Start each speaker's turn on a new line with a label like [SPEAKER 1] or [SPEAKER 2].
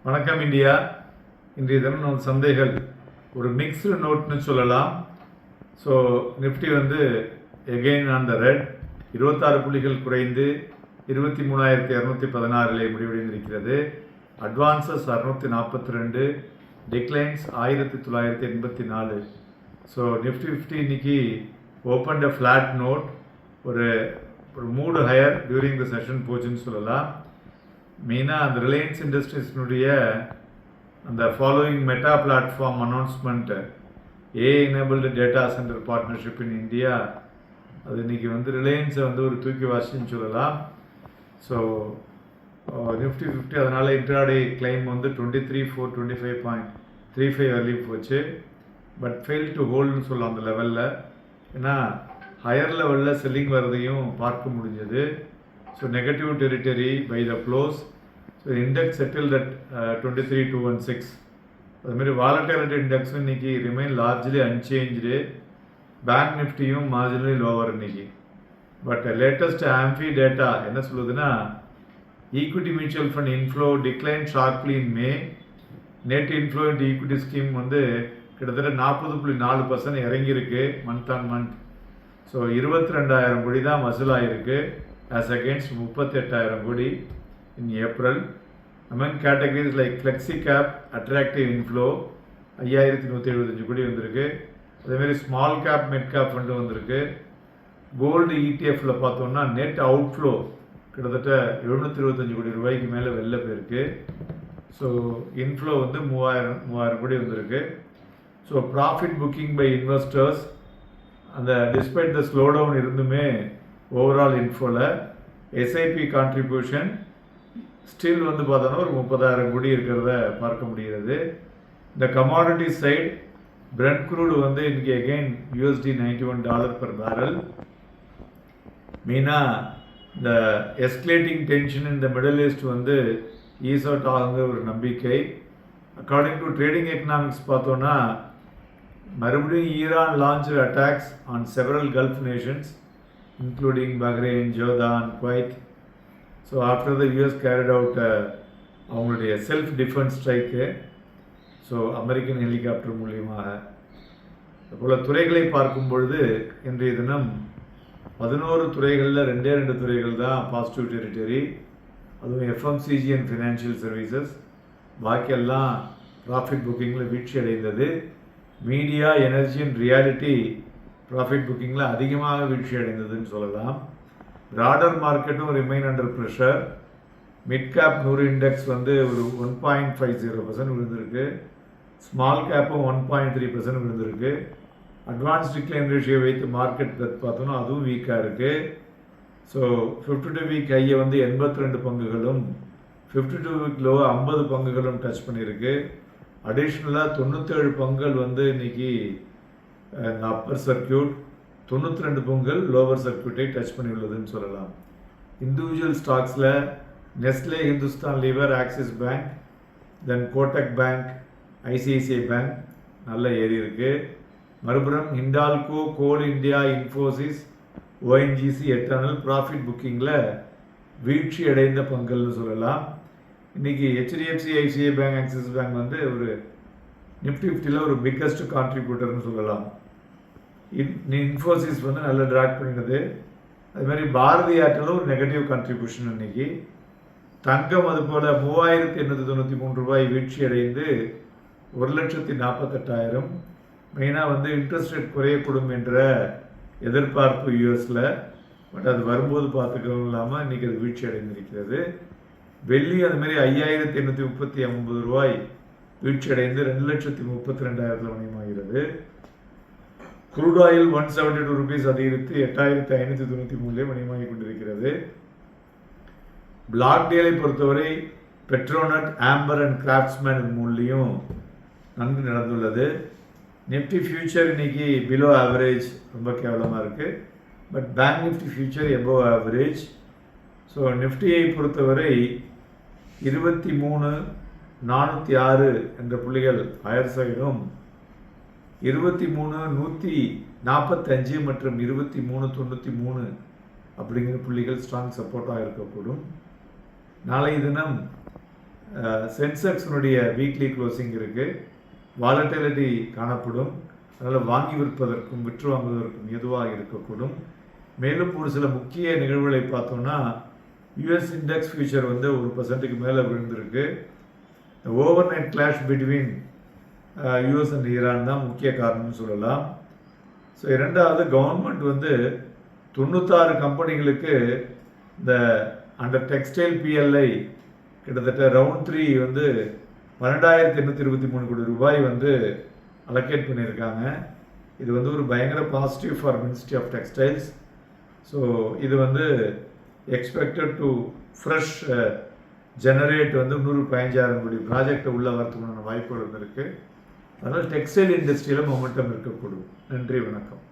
[SPEAKER 1] வணக்கம் இந்தியா. இன்றைய தினம் நம்ம சந்தைகள் ஒரு மிக்ஸ்டு நோட்னு சொல்லலாம். ஸோ நிஃப்டி வந்து எகெயின் ஆன் த ரெட், 26 புள்ளிகள் குறைந்து 23,216 முடிவடைந்திருக்கிறது. Advances 642, declines 1984. ஸோ நிஃப்டி 50 இன்னைக்கு ஓப்பன் அ ஃப்ளாட் நோட், ஒரு moved higher during the session போச்சுன்னு சொல்லலாம். மெயினாக அந்த ரிலையன்ஸ் இண்டஸ்ட்ரீஸ்னுடைய அந்த following Meta platform announcement, enabled data centre partnership in India, அது இன்றைக்கி வந்து ரிலையன்ஸை வந்து ஒரு தூக்கி வாசின்னு சொல்லலாம். ஸோ நிஃப்டி 50 அதனால் இன்ட்ராடே கிளைம் வந்து 23,425.35 வரையும் போச்சு. பட் ஃபெயில் டு ஹோல்டுன்னு சொல்லலாம் அந்த லெவலில். ஏன்னா ஹையர் லெவலில் செல்லிங் வரதையும் பார்க்க முடிஞ்சது. So negative territory by the close. So index settled at 23,216. அதுமாதிரி வாலட்டிலிட்டி இண்டெக்ஸும் இன்னைக்கு ரிமைன் லார்ஜ்லி அன்சேஞ்சு. பேங்க் நிஃப்டியும் மார்ஜினலி லோவர் இன்னைக்கு. பட் லேட்டஸ்ட் ஆம்ஃபி டேட்டா என்ன சொல்லுதுன்னா, equity mutual fund inflow decline sharply in May. Net inflow into equity scheme வந்து கிட்டத்தட்ட 40.4% இறங்கியிருக்கு மந்த் ஆன் மந்த். ஸோ 22,000 கோடி தான் வசூலாகிருக்கு as against 38,000 கோடி in April. Among categories like Flexi Cap, attractive inflow 5,175 கோடி வந்திருக்கு. அதேமாதிரி small cap mid cap fund வந்திருக்கு. கோல்டு இடிஎஃப்ல பார்த்தோம்னா நெட் அவுட்ஃப்ளோ கிட்டத்தட்ட 725 கோடி ரூபாய்க்கு மேலே வெளில போயிருக்கு. ஸோ இன்ஃப்ளோ வந்து 3,000 கோடி வந்திருக்கு. So profit booking by investors அந்த டிஸ்பைட் த ஸ்லோ டவுன் இருந்துமே ஓவரால் இன்ஃபோவில் எஸ்ஐபி கான்ட்ரிபியூஷன் ஸ்டில் வந்து பார்த்தோன்னா ஒரு 30,000 கோடி இருக்கிறத பார்க்க முடிகிறது. இந்த கமாடிட்டி சைடு பிரெண்ட் க்ரூடு வந்து இன்றைக்கி அகெயின் $91 per barrel. மெயினாக இந்த எஸ்கலேட்டிங் டென்ஷன் இந்த மிடில் ஈஸ்ட் வந்து ஈஸ் அவுட் ஆகுங்கிற ஒரு நம்பிக்கை. அக்கார்டிங் டு ட்ரேடிங் எக்கனாமிக்ஸ் பார்த்தோன்னா மறுபடியும் Iran launch attacks on several gulf Nations including Bahrain, Jordan, Kuwait. So after the US carried out அவங்களுடைய self defence strike, so American helicopter மூலியமாக. அதுபோல் துறைகளை பார்க்கும் பொழுது இன்றைய தினம் 11 துறைகளில் 2 துறைகள் தான் பாசிட்டிவ் டெரிட்டரி. அதுவும் எஃப்எம்சிஜி அண்ட் ஃபினான்ஷியல் சர்வீசஸ். பாக்கியெல்லாம் ப்ராஃபிட் புக்கிங்கில் வீழ்ச்சி அடைந்தது. Media, energy and realty profit புக்கிங்கில் அதிகமாக வீழ்ச்சி அடைந்ததுன்னு சொல்லலாம். ப்ராடர் மார்க்கெட்டும் remain under pressure. Mid cap 100 index வந்து ஒரு 1.50% விழுந்திருக்கு. ஸ்மால் கேப்பும் 1.3% விழுந்திருக்கு. அட்வான்ஸ் டிக்ளைன் ரேஷியோ வைத்து மார்க்கெட் பார்த்தோன்னா அதுவும் வீக்காக இருக்குது. ஸோ 52 வீக் ஹையை வந்து 82 பங்குகளும் 52 வீக் லோ 50 பங்குகளும் டச் பண்ணியிருக்கு. அடிஷ்னலாக 97 பங்குகள் வந்து இன்றைக்கி அப்பர் சர்க்கியூட், 92 பங்குகள் லோவர் சர்க்கியூட்டை டச் பண்ணியுள்ளதுன்னு சொல்லலாம். இண்டிவிஜுவல் ஸ்டாக்ஸில் Nestle, Hindustan Lever, Axis bank, then Kotak bank, ICICI bank நல்ல ஏறி இருக்குது. மறுபுறம் Hindalco, coal India, Infosys, ONGC, Eternal profit புக்கிங்கில் வீழ்ச்சி அடைந்த பங்குகள்னு சொல்லலாம். இன்றைக்கி HDFC, ICI bank, Axis bank வந்து ஒரு நிஃப்டி 50ல் ஒரு பிக்கஸ்ட் கான்ட்ரிபியூட்டர்னு சொல்லலாம். இன்ஃபோசிஸ் வந்து நல்லா ட்ராக் பண்ணினது. அதுமாதிரி பாரதி ஏர்டெல்லும் ஒரு நெகட்டிவ் கான்ட்ரிபியூஷன் இன்னைக்கு. தங்கம் அதுபோல் 3,893 ரூபாய் வீழ்ச்சி அடைந்து 1,48,000. மெயினாக வந்து இன்ட்ரெஸ்ட் ரேட் குறையக்கூடும் என்ற எதிர்பார்ப்பு யூஎஸில். பட் அது வரும்போது பார்த்துக்கவும் இல்லாமல் இன்றைக்கி அது வீழ்ச்சி அடைந்திருக்கிறது. வெள்ளி அதுமாரி 5,839 ரூபாய் வீழ்ச்சி அடைந்து 2,32,000 மணியமாகிறது. குரூட் ஆயில் 172 ரூபீஸ் அதிகரித்து 8,593 மணியமாகி கொண்டிருக்கிறது. பிளாக் டீலை பொறுத்தவரை பெட்ரோனட், ஆம்பர் அண்ட் கிராஃப்ட்ஸ்மேன் மூலியம் நன்கு நடந்துள்ளது. நிஃப்டி ஃபியூச்சர் இன்னைக்கு பிலோ ஆவரேஜ், ரொம்ப கேவலமாக இருக்குது. But bank Nifty future above average. So நிஃப்டியை பொறுத்தவரை 23,406 என்ற புள்ளிகள் ஹையர் சைடும், 23,145 மற்றும் 23,93 அப்படிங்கிற புள்ளிகள் ஸ்ட்ராங் சப்போர்ட்டாக இருக்கக்கூடும். நாளை தினம் சென்செக்ஸினுடைய வீக்லி க்ளோசிங் இருக்குது, வாலட்டிலிட்டி காணப்படும். அதனால் வாங்கி விற்பதற்கும் விற்று வாங்குவதற்கும் எதுவாக இருக்கக்கூடும். மேலும் ஒரு சில முக்கிய நிகழ்வுகளை பார்த்தோம்னா யூஎஸ் இண்டெக்ஸ் ஃபியூச்சர் வந்து 1% மேலே விழுந்திருக்கு. Over night clash between US and Iran தான் முக்கிய காரணம்னு சொல்லலாம். ஸோ இரண்டாவது, கவர்மெண்ட் வந்து 96 கம்பெனிகளுக்கு இந்த அண்டர் டெக்ஸ்டைல் பிஎல்ஐ கிட்டத்தட்ட ரவுண்ட் 3 வந்து 12,823 கோடி ரூபாய் வந்து அலோகேட் பண்ணியிருக்காங்க. இது வந்து ஒரு பயங்கர positive for ministry of textiles. So இது வந்து எக்ஸ்பெக்டட் டு ஃப்ரெஷ் ஜெனரேட் வந்து 15,000 கோடி ப்ராஜெக்டை உள்ள வரத்துக்குண்டான வாய்ப்புகள் இருக்குது. அதனால் டெக்ஸ்டைல் இண்டஸ்ட்ரியில் மொமெண்டம் இருக்கக்கூடும். நன்றி, வணக்கம்.